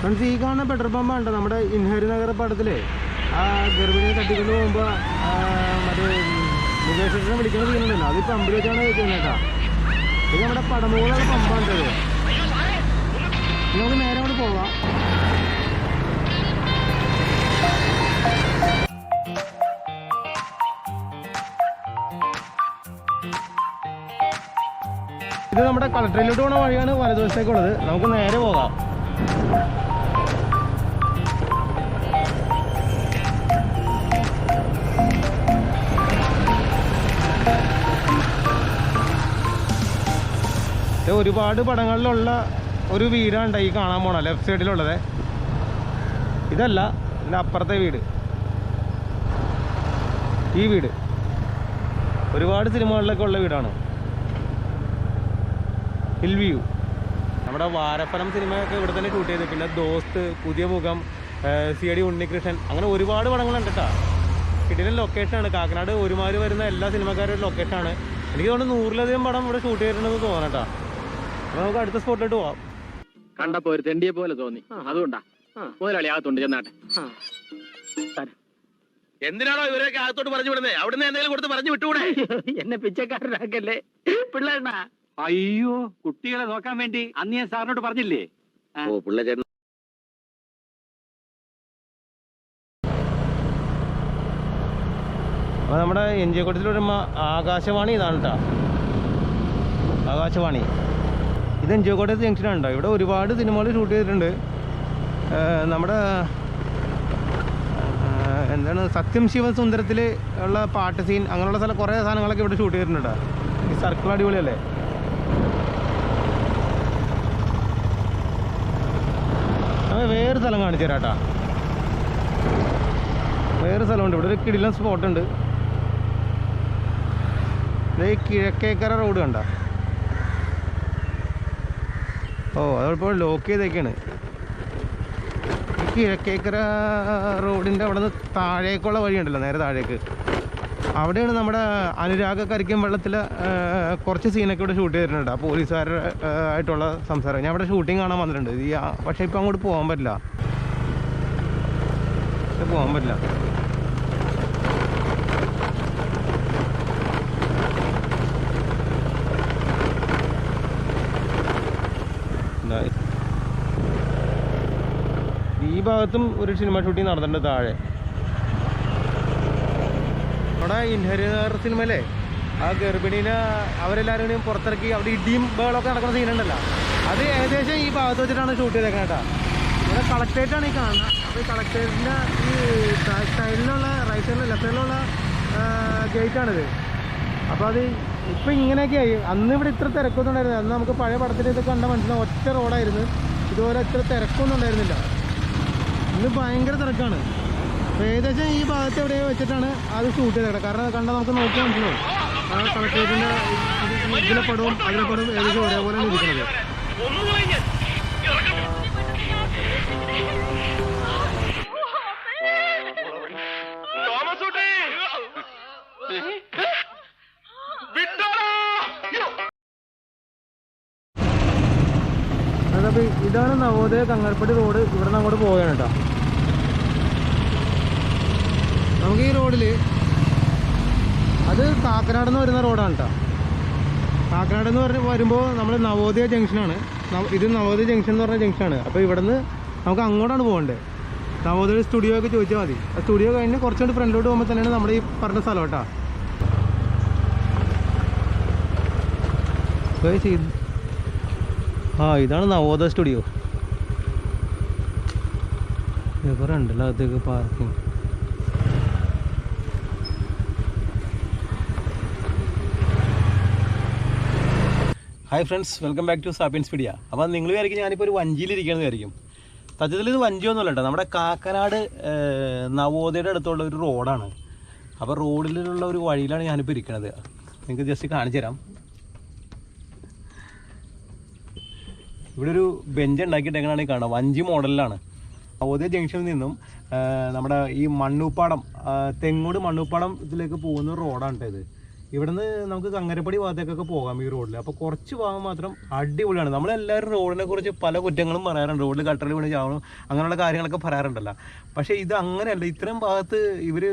Friends, ഈ കാണുന്ന petrol പമ്പാണ് നമ്മുടെ ഇൻഹരി നഗർ പടത്തിലെ ആ ഗർഭിണിയെ തട്ടിക്കൊണ്ട് പോകുമ്പോൾ മറ്റേ മുകേഷിനെ വിളിക്കുന്ന ചെയ്യുന്നുണ്ടല്ലോ, അത് പമ്പിൽ വെച്ചാണ് ചെയ്യുന്നേട്ടാ. ഇത് നമ്മുടെ പടമുകളുള്ള പമ്പാണ്. നമുക്ക് നേരെ അങ്ങോട്ട് പോകാം. ഇത് നമ്മുടെ കളക്ടറേറ്റിലോട്ട് പോകുന്ന വഴിയാണ് വലതുവശത്തേക്കുള്ളത്. നമുക്ക് നേരെ പോകാം. ഒരുപാട് പടങ്ങളിലുള്ള ഒരു വീടാണ് ഈ കാണാൻ പോണ ലെഫ്റ്റ് സൈഡിലുള്ളത്. ഇതല്ല, ഇതിൻ്റെ അപ്പുറത്തെ വീട്. ഈ വീട് ഒരുപാട് സിനിമകളിലൊക്കെ ഉള്ള വീടാണ്. Hill view. നമ്മുടെ വാരഫലം സിനിമയൊക്കെ ഇവിടെ തന്നെ ഷൂട്ട് ചെയ്ത്, പിന്നെ ദോസ്ത്, പുതിയ മുഖം, CID ഉണ്ണികൃഷ്ണൻ, അങ്ങനെ ഒരുപാട് പടങ്ങളുണ്ട് കേട്ടോ. കിടിലൻ ലൊക്കേഷനാണ്. കാക്കനാട് ഒരുമാതിരി വരുന്ന എല്ലാ സിനിമക്കാരുടെ ലൊക്കേഷനാണ്. എനിക്ക് തോന്നുന്നു 100-ലധികം പടം ഇവിടെ ഷൂട്ട് ചെയ്തിട്ടുണ്ടെന്ന് തോന്നട്ടാ. അപ്പോൾ നമുക്ക് അടുത്ത സ്പോട്ടിലോട്ട് പോവാം. കണ്ടപ്പോ ഒരു തെണ്ടിയെ പോലെ തോന്നി, അതുകൊണ്ടാ മുതലാളി അകത്തോണ്ട് ചെന്നാട്ടെ. എന്തിനാണോ ഇവരൊക്കെ അകത്തോട്ട് പറഞ്ഞു വിടുന്നത്? അവിടുന്ന് എന്തെങ്കിലും കൊടുത്ത് പറഞ്ഞു വിട്ടുകൂടെ? എന്നെ പിച്ചക്കാരനാക്കല്ലേ പിള്ളേണ്ണ. അയ്യോ, കുട്ടികളെ നോക്കാൻ വേണ്ടി അന്ന് ഞാൻ സാറിനോട് പറഞ്ഞില്ലേ? ഓ പിള്ളേർ. അപ്പോൾ നമ്മുടെ NJ കോട്ടത്തിൽ വരുമ്പോൾ ആകാശവാണി ഇതാണ് കേട്ടോ. ആകാശവാണി. ഇത് NJ കോട്ടയത്ത് ജംഗ്ഷനാണ് കേട്ടോ. ഇവിടെ ഒരുപാട് സിനിമകൾ ഷൂട്ട് ചെയ്തിട്ടുണ്ട്. നമ്മുടെ എന്താണ് സത്യം ശിവസുന്ദരത്തിൽ ഉള്ള പാട്ട് സീൻ, അങ്ങനെയുള്ള കുറേ സാധനങ്ങളൊക്കെ ഇവിടെ ഷൂട്ട് ചെയ്തിട്ടുണ്ട്. ഈ സർക്കിൾ അടിപൊളിയല്ലേ? വേറെ സ്ഥലം കാണിച്ചു തരാം കേട്ടോ. വേറെ സ്ഥലമുണ്ട്. ഇവിടെ ഒരു കിടിലൻ സ്പോട്ടുണ്ട്. ഈ കിഴക്കേക്കര റോഡ് കണ്ട. ഓ, അതിപ്പോൾ ലോക്ക് ചെയ്തേക്കാണ്. ഈ കിഴക്കേക്കര റോഡിൻ്റെ അവിടെ നിന്ന് താഴേക്കുള്ള വഴിയുണ്ടല്ലോ, നേരെ താഴേക്ക്. അവിടെയാണ് നമ്മുടെ അനുരാഗ കരിക്കും വെള്ളത്തിൽ കുറച്ച് സീനൊക്കെ ഇവിടെ ഷൂട്ട് ചെയ്തിട്ടുണ്ട്. ആ പോലീസുകാരുടെ ആയിട്ടുള്ള സംസാരം. ഞാൻ ഇവിടെ ഷൂട്ടിങ് കാണാൻ വന്നിട്ടുണ്ട്. പക്ഷേ ഇപ്പം അങ്ങോട്ട് പോകാൻ പറ്റില്ല. ഈ ഭാഗത്തും ഒരു സിനിമ ഷൂട്ടിങ് നടന്നിട്ടുണ്ട് താഴെ. നമ്മുടെ ഇൻഹരി നഗർ സിനിമയിലെ ആ ഗർഭിണീനെ അവരെല്ലാവരും പുറത്തിറക്കി അവിടെ ഇടിയും ബഹളമൊക്കെ നടക്കുന്ന സീനുണ്ടല്ലോ, അത് ഏകദേശം ഈ ഭാഗത്ത് വെച്ചിട്ടാണ് ഷൂട്ട് ചെയ്തേക്കുന്നത് കേട്ടോ. ഇവിടെ കളക്ടറേറ്റാണ് ഈ കാണുന്നത്. അപ്പോൾ ഈ കളക്ടറേറ്റിൻ്റെ ഈ സൈഡിലുള്ള റൈറ്റ് സൈഡിലുള്ള ലെഫ്റ്റ് സൈഡിലുള്ള ഗേറ്റാണിത്. അപ്പോൾ അത് ഇപ്പം ഇങ്ങനെയൊക്കെ ആയി. അന്ന് ഇവിടെ ഇത്ര തിരക്കൊന്നും ഉണ്ടായിരുന്നില്ല. അന്ന് നമുക്ക് പഴയ പടത്തിൽ ഇതൊക്കെ കണ്ടാൽ മനസ്സിലാവും, ഒറ്റ റോഡായിരുന്നു. ഇതുപോലെ ഇത്ര തിരക്കൊന്നും ഉണ്ടായിരുന്നില്ല. ഇന്ന് ഭയങ്കര തിരക്കാണ്. ഏകദേശം ഈ ഭാഗത്ത് എവിടെയോ വെച്ചിട്ടാണ് അത് ഷൂട്ട് ചെയ്തത്. കാരണം കണ്ടാൽ നമുക്ക് നോക്കി മനസ്സിലാവും ആ കളക്ടറേറ്റിൻ്റെ ഇതിലെ പടവും അതിലെ പടവും ഏകദേശം ഒരേപോലെയാണ് ഇരിക്കുന്നത്. അതപ്പോൾ ഇതാണ് നവോദയ കങ്ങൽപ്പടി റോഡ്. ഇവിടെ നിന്ന് അങ്ങോട്ട് പോവുകയാണ് കേട്ടോ. നമുക്ക് ഈ റോഡിൽ അത് കാക്കനാട് നിന്ന് വരുന്ന റോഡാണ് കേട്ടോ. കാക്കനാട് എന്ന് വരുമ്പോൾ നമ്മൾ നവോദയ ജംഗ്ഷനാണ്. ഇത് നവോദയ ജംഗ്ഷൻ എന്ന് പറഞ്ഞ ജംഗ്ഷനാണ്. അപ്പോൾ ഇവിടെ നിന്ന് നമുക്ക് അങ്ങോട്ടാണ് പോകേണ്ടത്. നവോദയ സ്റ്റുഡിയോ ഒക്കെ ചോദിച്ചാൽ മതി. ആ സ്റ്റുഡിയോ കഴിഞ്ഞ് കുറച്ചുകൂടി ഫ്രണ്ടിലോട്ട് പോകുമ്പോൾ തന്നെയാണ് നമ്മുടെ ഈ പറഞ്ഞ സ്ഥലം കേട്ടോ. ഇതാണ് നവോദയ സ്റ്റുഡിയോ. ഇവിടെ ഉണ്ടല്ലോ അകത്തേക്ക് parking. Hi friends, welcome back to Sapiens media. അപ്പോൾ നിങ്ങൾ വിചാരിക്കും ഞാനിപ്പോൾ ഒരു വഞ്ചിയിലിരിക്കുകയെന്ന് വിചാരിക്കും. സത്യത്തിൽ ഇത് വഞ്ചിയൊന്നുമല്ല കേട്ടോ. നമ്മുടെ കാക്കനാട് നവോദയയുടെ അടുത്തുള്ള ഒരു റോഡാണ്. അപ്പോൾ റോഡിലുള്ള ഒരു വഴിയിലാണ് ഞാനിപ്പോൾ ഇരിക്കുന്നത്. നിങ്ങൾക്ക് ജസ്റ്റ് കാണിച്ചു തരാം. ഇവിടെ ഒരു ബെഞ്ച് ഉണ്ടാക്കിയിട്ടേക്കാണ് കാണാം. വഞ്ചി മോഡലിലാണ്. നവോദയ ജംഗ്ഷനിൽ നിന്നും നമ്മുടെ ഈ മണ്ണൂപ്പാടം, തെങ്ങോട് മണ്ണൂപ്പാടം ഇതിലേക്ക് പോകുന്ന റോഡാണ് ഇത്. ഇവിടുന്ന് നമുക്ക് കങ്ങരപ്പടി ഭാഗത്തേക്കൊക്കെ പോകാം ഈ റോഡിൽ. അപ്പോൾ കുറച്ച് ഭാഗം മാത്രം അടിപൊളിയാണ്. നമ്മളെല്ലാവരും റോഡിനെ കുറിച്ച് പല കുറ്റങ്ങളും പറയാറുണ്ട്, റോഡിൽ കട്ടറിൽ വീണ് ചാവണം അങ്ങനെയുള്ള കാര്യങ്ങളൊക്കെ പറയാറുണ്ടല്ലോ. പക്ഷേ ഇത് അങ്ങനെയല്ല. ഇത്രയും ഭാഗത്ത് ഇവർ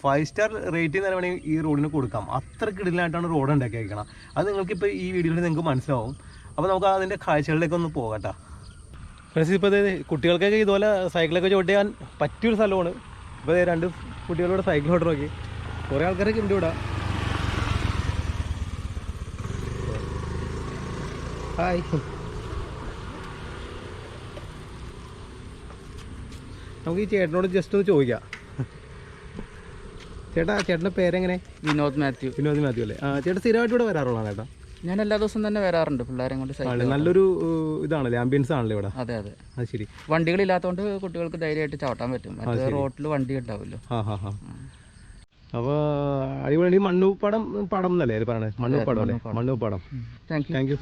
5 സ്റ്റാർ റേറ്റിംഗ് തന്നെ വേണമെങ്കിൽ ഈ റോഡിന് കൊടുക്കാം. അത്ര കിടിലായിട്ടാണ് റോഡ് ഉണ്ടാക്കിയിരിക്കണം. അത് നിങ്ങൾക്കിപ്പോൾ ഈ വീഡിയോയിൽ നിങ്ങൾക്ക് മനസ്സിലാവും. അപ്പോൾ നമുക്ക് അതിൻ്റെ കാഴ്ചകളിലേക്ക് ഒന്ന് പോകട്ടോ. ഫ്രണ്ട്സ്, ഇപ്പോൾ കുട്ടികൾക്കൊക്കെ ഇതുപോലെ സൈക്കിളൊക്കെ ചോട്ടിയാൻ പറ്റിയൊരു സ്ഥലമാണ്. ഇപ്പോൾ 2 കുട്ടികളോട് സൈക്കിൾ ഓർഡർ നോക്കി. കുറേ ആൾക്കാരൊക്കെ ഉണ്ട് ഇവിടെ. ഹായ്. നമുക്ക് ഈ ചേട്ടനോട് ജസ്റ്റ് ഒന്ന് ചോദിക്കാം. ചേട്ടൻ്റെ പേരെങ്ങനെ? വിനോദ് മാത്യു. വിനോദ് മാത്യു അല്ലേ? ചേട്ടൻ സ്ഥിരമായിട്ട് ഇവിടെ വരാറുള്ളതാണ് ചേട്ടാ? ഞാൻ എല്ലാ ദിവസവും തന്നെ വരാറുണ്ട് പിള്ളേരെ കൊണ്ട്. നല്ലൊരു ഇതാണല്ലേ, ആംബിയൻസ് ആണല്ലേ ഇവിടെ? അതെ അതെ. അത് ശരി. വണ്ടികളില്ലാത്തതുകൊണ്ട് കുട്ടികൾക്ക് ധൈര്യമായിട്ട് ചവിട്ടാൻ പറ്റും. മറ്റേ റോഡിൽ വണ്ടി ഉണ്ടാവുമല്ലോ. അപ്പോൾ അടിപൊളി. മണ്ണൂപ്പാടം പടം എന്നല്ലേ പറയണത്? മണ്ണൂപ്പാടം അല്ലേ? മണ്ണൂപ്പാടം. Thank you.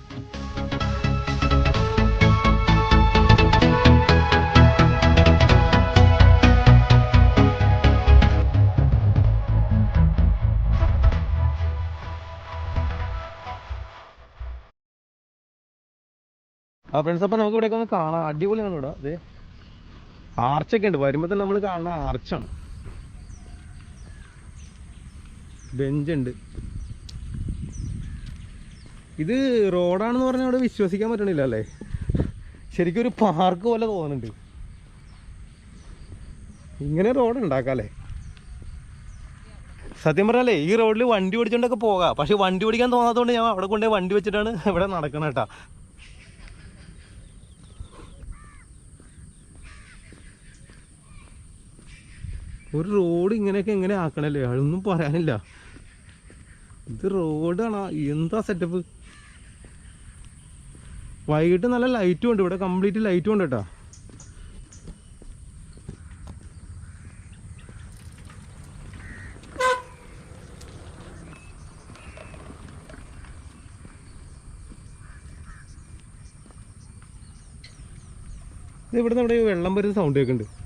ഫ്രണ്ട്സ്, അപ്പോൾ നമുക്ക് ഇവിടെയൊക്കെ ഒന്ന് കാണാം. അടിപൊളിയാണ് ഇവിടെ. അതെ, ആർച്ചൊക്കെ ഉണ്ട്. വരുമ്പോൾ തന്നെ നമ്മൾ കാണുന്ന ആർച്ചാണ്. ബെഞ്ചുണ്ട്. ഇത് റോഡാണെന്ന് പറഞ്ഞാൽ അവിടെ വിശ്വസിക്കാൻ പറ്റണില്ല അല്ലേ? ശരിക്കും ഒരു പാർക്ക് പോലെ തോന്നുന്നുണ്ട്. ഇങ്ങനെ റോഡ് ഉണ്ടാക്കാല്ലേ? സത്യം പറഞ്ഞാലേ ഈ റോഡിൽ വണ്ടി ഓടിച്ചോണ്ടൊക്കെ പോകാം. പക്ഷെ വണ്ടി ഓടിക്കാൻ തോന്നാത്തതുകൊണ്ട് ഞാൻ അവിടെ കൊണ്ടുപോയി വണ്ടി വെച്ചിട്ടാണ് ഇവിടെ നടക്കണം കേട്ടാ. ഒരു റോഡ് ഇങ്ങനെയൊക്കെ എങ്ങനെ ആക്കണല്ലേ? അതൊന്നും പറയാനില്ല. ഇത് റോഡാണ്, എന്താ സെറ്റപ്പ്. വൈകിട്ട് നല്ല ലൈറ്റും ഉണ്ട് ഇവിടെ. കംപ്ലീറ്റ് ലൈറ്റും ഉണ്ട് കേട്ടോ. ഇത് ഇവിടെ നമ്മുടെ വെള്ളം വരുന്ന സൗണ്ട് കേൾക്കുന്നുണ്ട്.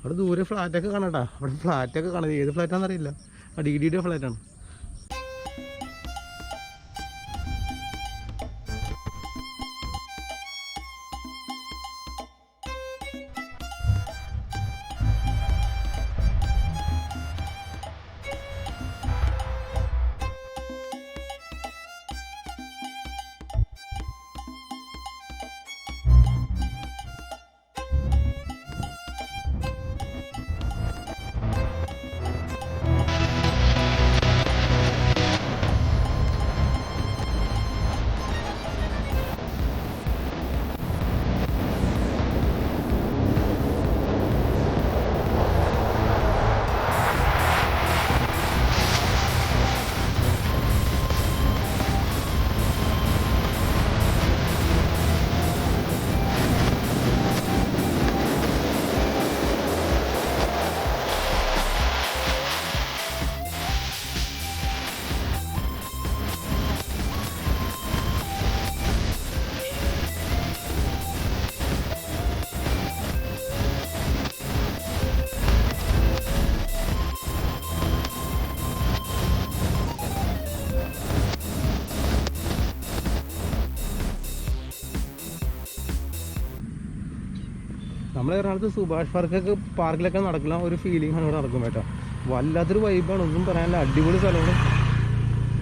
അവിടെ ദൂരെ ഫ്ലാറ്റൊക്കെ കാണാട്ടാ. അവിടെ ഫ്ലാറ്റൊക്കെ കാണാം. ഏത് ഫ്ലാറ്റാണെന്ന് അറിയില്ല. DDയുടെ ഫ്ലാറ്റാണ്. നമ്മൾ എറണാകുളത്ത് സുഭാഷ് പാർക്കിലൊക്കെ നടക്കുന്ന ഒരു ഫീലിംഗ് ആണ് ഇവിടെ നടക്കും കേട്ടോ. വല്ലാത്തൊരു വൈബാണ്, ഒന്നും പറയാനില്ല. അടിപൊളി സ്ഥലമാണ്.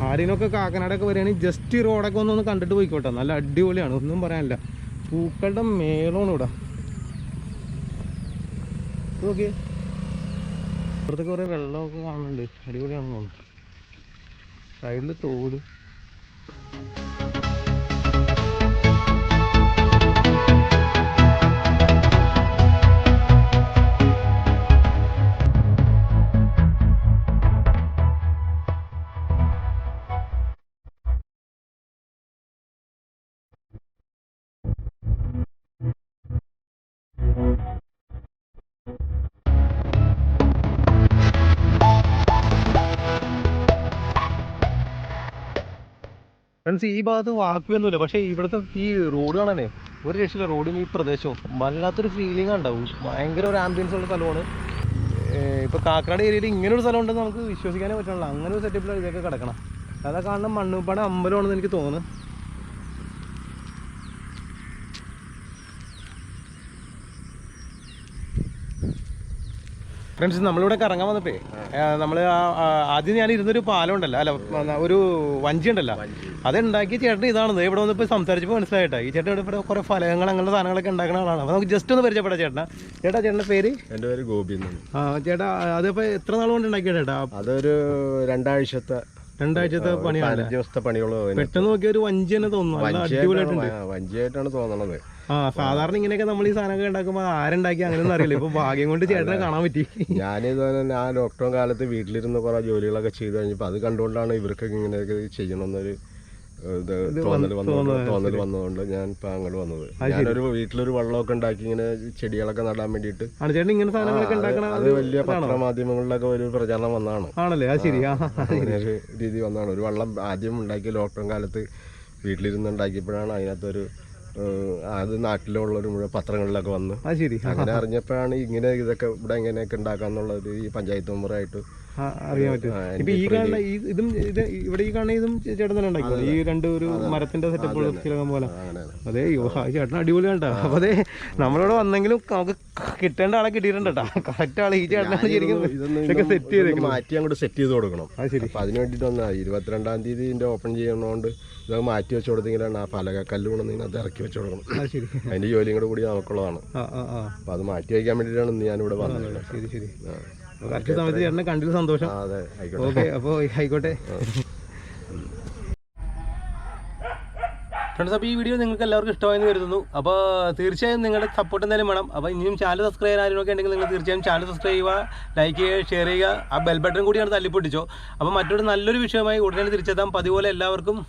ആരെയൊക്കെ കാക്കനാടൊക്കെ വരികയാണെങ്കിൽ ജസ്റ്റ് ഈ റോഡൊക്കെ ഒന്ന് കണ്ടിട്ട് പോയിക്കോട്ടെ. നല്ല അടിപൊളിയാണ്, ഒന്നും പറയാനില്ല. പൂക്കളുടെ മേളമാണ് ഇവിടെ. ഓക്കെ, ഇവിടുത്തെ കുറേ വെള്ളമൊക്കെ കാണുന്നുണ്ട്. അടിപൊളിയാണെന്ന് തോന്നുന്നു. സൈഡിൽ തോട്. ഫ്രണ്ട്സ്, ഈ ഭാഗത്ത് വാക്കുവൊന്നുമില്ല. പക്ഷേ ഇവിടുത്തെ ഈ റോഡ് കാണാനേ ഒരു രക്ഷയില്ല. റോഡും ഈ പ്രദേശവും വല്ലാത്തൊരു ഫീലിംഗ് ഉണ്ടാവും. ഭയങ്കര ഒരു ആംബിയൻസ് ഉള്ള സ്ഥലമാണ്. ഇപ്പോൾ കാക്കനാട് ഏരിയയിൽ ഇങ്ങനെ ഒരു സ്ഥലം ഉണ്ടെന്ന് നമുക്ക് വിശ്വസിക്കാനേ പറ്റുള്ളൂ. അങ്ങനെ ഒരു സെറ്റപ്പിലാണ് ഇതൊക്കെ കിടക്കണം. അതാ കാണുന്ന മണ്ണുപ്പാട് അമ്പലമാണെന്ന് എനിക്ക് തോന്നുന്നു. ഫ്രണ്ട്സ്, നമ്മളിവിടെ കറങ്ങാൻ വന്നപ്പോ നമ്മൾ ആദ്യം ഞാൻ ഇരുന്നൊരു പാലം ഉണ്ടല്ലോ, അല്ല ഒരു വഞ്ചി ഉണ്ടല്ലോ, അതുണ്ടാക്കിയ ചേട്ടൻ ഇതാണെന്ന് ഇവിടെ വന്നിപ്പോൾ സംസാരിച്ചപ്പോൾ മനസ്സിലായിട്ടാ. ഈ ചേട്ടൻ ഇവിടെ കുറെ ഫലങ്ങൾ അങ്ങനെയുള്ള സാധനങ്ങളൊക്കെ ഉണ്ടാക്കുന്ന ആളാണ്. അപ്പോൾ നമുക്ക് ജസ്റ്റ് ഒന്ന് പരിചയപ്പെടാം ചേട്ടൻ്റെ പേര്? എൻ്റെ പേര് ഗോപി. ആ ചേട്ടാ, അതിപ്പോൾ എത്ര നാൾ കൊണ്ട് ഉണ്ടാക്കിയ ചേട്ടാ? അതൊരു രണ്ടാഴ്ചത്തെ പണിയാണ്, ദിവസത്തെ പണികളോ. പെട്ടെന്ന് നോക്കിയ ഒരു വഞ്ചി തന്നെ തോന്നുന്നു, വഞ്ചിയായിട്ടാണ് തോന്നണത്. സാധാരണ ഇങ്ങനെയൊക്കെ നമ്മൾ ഈ സാധനമൊക്കെ ഉണ്ടാക്കുമ്പോൾ ആരുണ്ടാക്കി അങ്ങനെയൊന്നും അറിയില്ല. ഇപ്പൊ ഭാഗ്യം കൊണ്ട് ചേട്ടനെ കാണാൻ പറ്റി. ഞാനിതുപോലെ ആ ലോക്ക്ഡൌൺ കാലത്ത് വീട്ടിലിരുന്ന് കുറെ ജോലികളൊക്കെ ചെയ്ത് കഴിഞ്ഞപ്പോൾ അത് കണ്ടുകൊണ്ടാണ് ഇവർക്കൊക്കെ ഇങ്ങനെയൊക്കെ ചെയ്യണമെന്നൊരു തോന്നൽ വന്നതുകൊണ്ട് ഞാൻ ഇപ്പൊ അങ്ങോട്ട് വന്നത്. ഞാനൊരു വീട്ടിലൊരു വെള്ളമൊക്കെ ഉണ്ടാക്കി ഇങ്ങനെ ചെടികളൊക്കെ നടാൻ വേണ്ടിയിട്ട് അത് വലിയ പത്രമാധ്യമങ്ങളിലൊക്കെ ഒരു പ്രചാരണം വന്നതാണ്. ആണല്ലേ? അത് ശരി. ഒരു രീതി വന്നതാണ്. ഒരു വെള്ളം ആദ്യം ഉണ്ടാക്കിയ ലോക്ക്ഡൌൺ കാലത്ത് വീട്ടിലിരുന്ന് ഉണ്ടാക്കിയപ്പോഴാണ് അതിനകത്തൊരു അത് നാട്ടിലുള്ളൊരു മുഴുവൻ പത്രങ്ങളിലൊക്കെ വന്ന് അങ്ങനെ അറിഞ്ഞപ്പോഴാണ് ഇങ്ങനെ ഇതൊക്കെ ഇവിടെ എങ്ങനെയൊക്കെ ഉണ്ടാക്കാന്നുള്ളത് ഈ പഞ്ചായത്ത് മെമ്പറായിട്ട് അറിയാൻ പറ്റും. ഇപ്പൊ ഈ കാണുന്ന ഇതും ഇവിടെ ഈ കാണുന്ന ഇതും ചേട്ടൻ തന്നെ ഉണ്ടാക്കിയത്, ഈ രണ്ട് ഒരു മരത്തിന്റെ സെറ്റപ്പ് പോലെ. അതെ, ചേട്ടൻ അടിപൊളി കണ്ടാ. അപ്പൊ അതെ, നമ്മളിവിടെ വന്നെങ്കിലും നമുക്ക് കിട്ടേണ്ട ആളെ കിട്ടിയിട്ടുണ്ട് കേട്ടോ. കറക്റ്റ് ആളെ ഈ ചേട്ടനാണ് ശരിക്കും ഇതൊക്കെ സെറ്റ് ചെയ്ത് മാറ്റി അങ്ങോട്ട് സെറ്റ് ചെയ്ത് കൊടുക്കണം. അപ്പൊ അതിന് വേണ്ടിട്ട് വന്നാ 22-ാം തീയതി ഇതിന്റെ ഓപ്പൺ ചെയ്യുന്നതുകൊണ്ട് ഇതൊക്കെ മാറ്റി വെച്ച് കൊടുത്തെങ്കിലാണ് ആ പലക കല്ല് കൊണ്ടു അത് ഇറക്കി വെച്ച് കൊടുക്കണം. അതിന്റെ ജോലിയും കൂടി നമുക്കുള്ളതാണ്. അപ്പൊ അത് മാറ്റി വയ്ക്കാൻ വേണ്ടിയിട്ടാണ് ഇന്ന് ഞാനിവിടെ വന്നത്. ശരി ശരി. കറക്റ്റ് സമയത്ത് ചേട്ടനെ കണ്ടതിൽ സന്തോഷം. ഓക്കെ, അപ്പോൾ ആയിക്കോട്ടെ ഫ്രണ്ട്സ്. അപ്പോൾ ഈ വീഡിയോ നിങ്ങൾക്ക് എല്ലാവർക്കും ഇഷ്ടമായെന്ന് കരുതുന്നു. അപ്പോൾ തീർച്ചയായും നിങ്ങളുടെ സപ്പോർട്ട് എന്തായാലും വേണം. അപ്പോൾ ഇനിയും ചാനൽ സബ്സ്ക്രൈബ് ചെയ്യാൻ ആരെയൊക്കെ ഉണ്ടെങ്കിൽ നിങ്ങൾ തീർച്ചയായും ചാനൽ സബ്സ്ക്രൈബ് ചെയ്യുക, ലൈക്ക് ചെയ്യുക, ഷെയർ ചെയ്യുക. ആ ബെൽ ബട്ടൺ കൂടിയാണ് തല്ലിപ്പൊട്ടിച്ചോ. അപ്പോൾ മറ്റൊരു നല്ലൊരു വിഷയമായി ഉടനെ തിരിച്ചെത്താം. പതിപോലെ എല്ലാവർക്കും